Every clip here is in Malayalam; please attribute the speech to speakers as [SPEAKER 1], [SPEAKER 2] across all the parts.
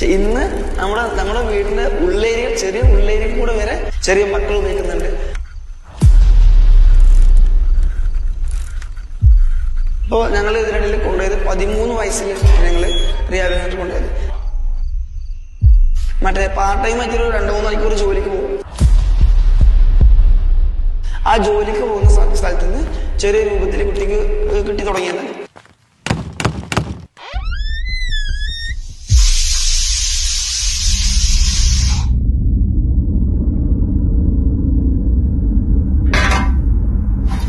[SPEAKER 1] ഇന്ന് നമ്മുടെ വീടിന്റെ ഉള്ളേരിയ, ചെറിയ ഉള്ളേരിയ കൂടെ വരെ ചെറിയ മക്കൾ ഉപയോഗിക്കുന്നുണ്ട്. അപ്പോൾ ഞങ്ങൾ ഇതിനിടയിൽ കൊണ്ടുപോയത് 13 വയസ്സിൽ ഞങ്ങള് റിയാബിനകത്ത് കൊണ്ടുപോയത്. മറ്റേ പാർട്ട് ടൈം ആയിട്ടൊരു 2-3 മണിക്കൂർ ജോലിക്ക് പോകും. ആ ജോലിക്ക് പോകുന്ന സ്ഥലത്ത് നിന്ന് ചെറിയ രൂപത്തിൽ കുട്ടിക്ക് കിട്ടി തുടങ്ങിയതാണ്.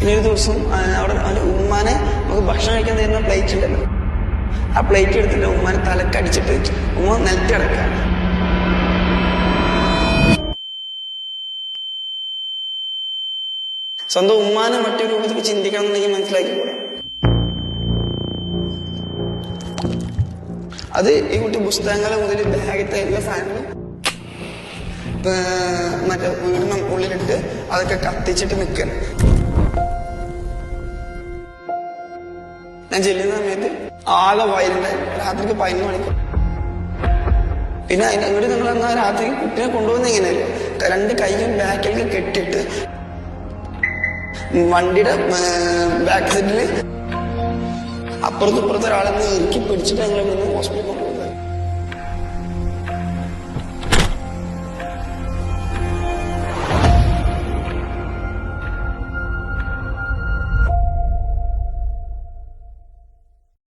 [SPEAKER 1] ഇനി ഒരു ദിവസം അവിടെ അവന്റെ ഉമ്മാനെ നമുക്ക് ഭക്ഷണം കഴിക്കാൻ തരുന്ന പ്ലേറ്റ് ഉണ്ടല്ലോ, ആ പ്ലേറ്റ് എടുത്തിട്ട് ഉമ്മാനെ തലക്കടിച്ചിട്ട് ഉമ്മ നിലത്തിടക്കുക. സ്വന്തം ഉമ്മാനെ മറ്റൊരു രൂപത്തിൽ ചിന്തിക്കണം എന്നെനിക്ക് മനസ്സിലാക്കിക്കൂടാ. അത് ഈ കുട്ടി പുസ്തകങ്ങൾ മുതൽ ബാഗത്തെ എല്ലാ സാധനങ്ങളും മറ്റേ വീടിന് ഉള്ളിലിട്ട് അതൊക്കെ കത്തിച്ചിട്ട് നിൽക്കണം. ഞാൻ ചെല്ലുന്ന സമയത്ത് ആകെ വയലിന്റെ രാത്രിക്ക് 11 മണിക്ക്. പിന്നെ അങ്ങോട്ട് നിങ്ങൾ എന്നാൽ രാത്രി കുട്ടിനെ കൊണ്ടുപോകുന്ന എങ്ങനെയല്ലോ, 2 കൈയും ബാക്കിലേക്ക് കെട്ടിട്ട് വണ്ടിയുടെ ബാക്ക് സൈഡില് അപ്പുറത്തും ഇപ്പുറത്തെ ഒരാളെ ഇറുക്കി പിടിച്ചിട്ട് ഞങ്ങൾ ഹോസ്പിറ്റലിൽ കൊണ്ടുപോകും.